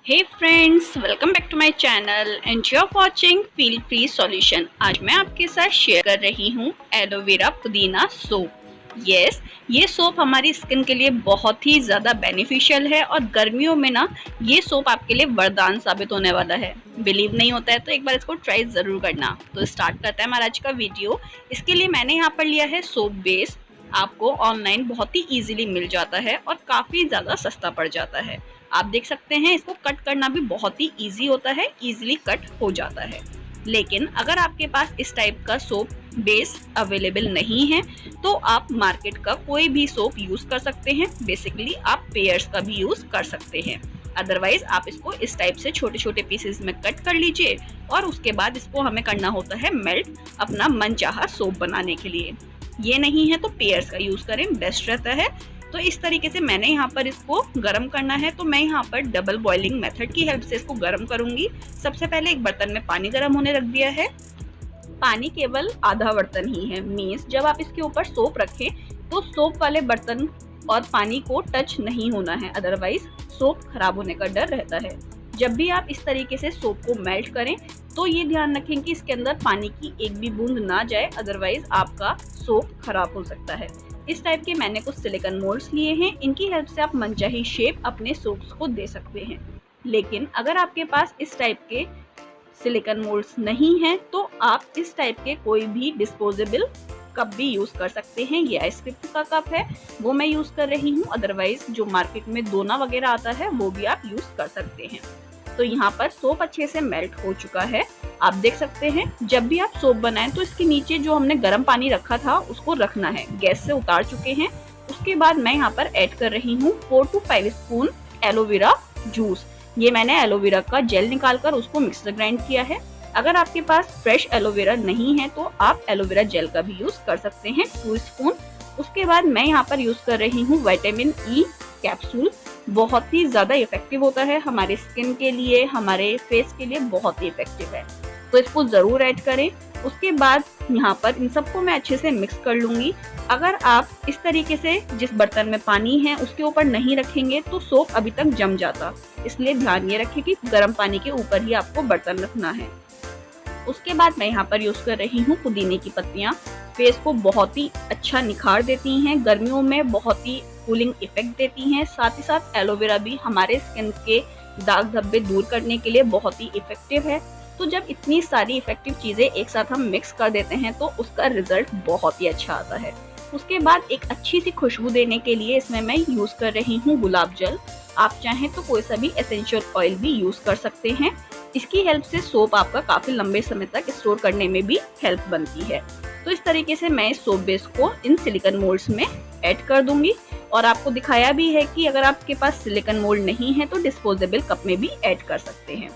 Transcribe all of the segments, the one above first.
Hey friends, welcome back to my channel and you are watching Feel Free Solution. आज मैं आपके साथ share कर रही हूँ एलोवेरा पुदीना सोप। यस, ये सोप हमारी स्किन के लिए बहुत ही ज़्यादा बेनिफिशियल है और गर्मियों में ना ये सोप आपके लिए वरदान साबित होने वाला है। बिलीव नहीं होता है तो एक बार इसको ट्राई ज़रूर करना। तो स्टार्ट करते हैं हमारा आज का वीडियो। इसके लिए मैंने यहाँ पर लिया है सोप बेस। आपको ऑनलाइन बहुत ही ईजिली मिल जाता है और काफ़ी ज़्यादा सस्ता पड़ जाता है। आप देख सकते हैं इसको कट करना भी बहुत ही इजी होता है, इजीली कट हो जाता है। लेकिन अगर आपके पास इस टाइप का सोप बेस अवेलेबल नहीं है तो आप मार्केट का कोई भी सोप यूज कर सकते हैं। बेसिकली आप पेयर्स का भी यूज कर सकते हैं। अदरवाइज आप इसको इस टाइप से छोटे छोटे पीसेस में कट कर लीजिए और उसके बाद इसको हमें करना होता है मेल्ट अपना मनचाहा सोप बनाने के लिए। ये नहीं है तो पेयर्स का यूज करें, बेस्ट रहता है। तो इस तरीके से मैंने यहाँ पर इसको गर्म करना है, तो मैं यहाँ पर डबल बॉइलिंग मेथड की हेल्प से इसको गर्म करूंगी। सबसे पहले एक बर्तन में पानी गर्म होने रख दिया है। पानी केवल आधा बर्तन ही है, मीन्स जब आप इसके ऊपर सोप रखें तो सोप वाले बर्तन और पानी को टच नहीं होना है, अदरवाइज सोप खराब होने का डर रहता है। जब भी आप इस तरीके से सोप को मेल्ट करें तो ये ध्यान रखें कि इसके अंदर पानी की एक भी बूंद ना जाए, अदरवाइज आपका सोप खराब हो सकता है। इस टाइप के मैंने कुछ सिलिकॉन मोल्ड्स लिए हैं, इनकी हेल्प से आप मनचाही शेप अपने सोप्स को दे सकते हैं। लेकिन अगर आपके पास इस टाइप के सिलिकॉन मोल्ड्स नहीं हैं तो आप इस टाइप के कोई भी डिस्पोजेबल कप भी यूज कर सकते हैं। ये आइसक्रीम का कप है, वो मैं यूज कर रही हूँ। अदरवाइज जो मार्केट में दोना वगैरह आता है वो भी आप यूज कर सकते हैं। तो यहाँ पर सोप अच्छे से मेल्ट हो चुका है। आप देख सकते हैं जब भी आप सोप बनाएं तो इसके नीचे जो हमने गर्म पानी रखा था उसको रखना है। गैस से उतार चुके हैं। उसके बाद मैं यहाँ पर ऐड कर रही हूँ 4 to 5 स्पून एलोवेरा जूस। ये मैंने एलोवेरा का जेल निकालकर उसको मिक्सर ग्राइंड किया है। अगर आपके पास फ्रेश एलोवेरा नहीं है तो आप एलोवेरा जेल का भी यूज कर सकते हैं, 2 स्पून। उसके बाद मैं यहाँ पर यूज कर रही हूँ विटामिन ई कैप्सूल। बहुत ही ज्यादा इफेक्टिव होता है हमारे स्किन के लिए, हमारे फेस के लिए बहुत ही इफेक्टिव है, तो इसको जरूर ऐड करें। उसके बाद यहाँ पर इन सबको मैं अच्छे से मिक्स कर लूंगी। अगर आप इस तरीके से जिस बर्तन में पानी है उसके ऊपर नहीं रखेंगे तो सोप अभी तक जम जाता, इसलिए ध्यान ये रखें कि गर्म पानी के ऊपर ही आपको बर्तन रखना है। उसके बाद मैं यहाँ पर यूज कर रही हूँ पुदीने की पत्तियाँ। फेस को बहुत ही अच्छा निखार देती हैं, गर्मियों में बहुत ही कूलिंग इफेक्ट देती हैं। साथ ही साथ एलोवेरा भी हमारे स्किन के दाग धब्बे दूर करने के लिए बहुत ही इफेक्टिव है। तो जब इतनी सारी इफेक्टिव चीजें एक साथ हम मिक्स कर देते हैं तो उसका रिजल्ट बहुत ही अच्छा आता है। उसके बाद एक अच्छी सी खुशबू देने के लिए इसमें मैं यूज कर रही हूँ गुलाब जल। आप चाहें तो कोई सा भी एसेंशियल ऑयल भी यूज कर सकते हैं। इसकी हेल्प से सोप आपका काफी लंबे समय तक स्टोर करने में भी हेल्प बनती है। तो इस तरीके से मैं इस सोप बेस को इन सिलिकॉन मोल्ड्स में ऐड कर दूंगी और आपको दिखाया भी है कि अगर आपके पास सिलिकॉन मोल्ड नहीं है तो डिस्पोजेबल कप में भी ऐड कर सकते हैं।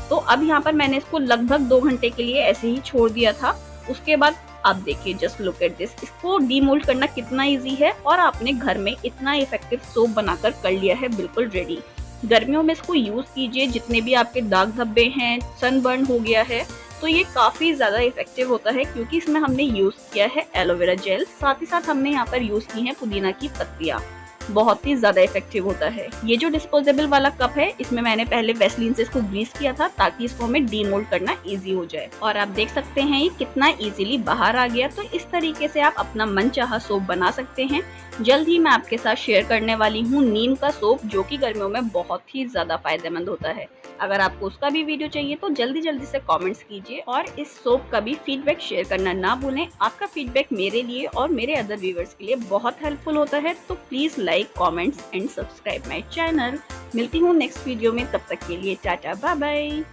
तो अब यहाँ पर मैंने इसको लगभग 2 घंटे के लिए ऐसे ही छोड़ दिया था। उसके बाद आप देखिए, जस्ट लुक एट दिस, इसको डीमोल्ड करना कितना इजी है और आपने घर में इतना इफेक्टिव सोप बनाकर कर लिया है बिल्कुल रेडी। गर्मियों में इसको यूज कीजिए, जितने भी आपके दाग धब्बे हैं, सनबर्न हो गया है तो ये काफी ज्यादा इफेक्टिव होता है क्योंकि इसमें हमने यूज किया है एलोवेरा जेल, साथ ही साथ हमने यहाँ पर यूज की है पुदीना की पत्तियां। बहुत ही ज्यादा इफेक्टिव होता है। ये जो डिस्पोजेबल वाला कप है इसमें मैंने पहले वेस्लीन से इसको ग्रीस किया था ताकि इसको हमें डीमोल्ड करना इजी हो जाए। और आप देख सकते हैं ये कितना इजीली बाहर आ गया। तो इस तरीके से आप अपना मनचाहा सोप बना सकते हैं। जल्द ही मैं आपके साथ शेयर करने वाली हूँ नीम का सोप, जो कि गर्मियों में बहुत ही ज्यादा फायदेमंद होता है। अगर आपको उसका भी वीडियो चाहिए तो जल्दी जल्दी से कमेंट्स कीजिए और इस सोप का भी फीडबैक शेयर करना ना भूलें। आपका फीडबैक मेरे लिए और मेरे अदर व्यूअर्स के लिए बहुत हेल्पफुल होता है। तो please like, comments and subscribe my channel. मिलती हूँ नेक्स्ट वीडियो में, तब तक के लिए टाटा बाय बाय।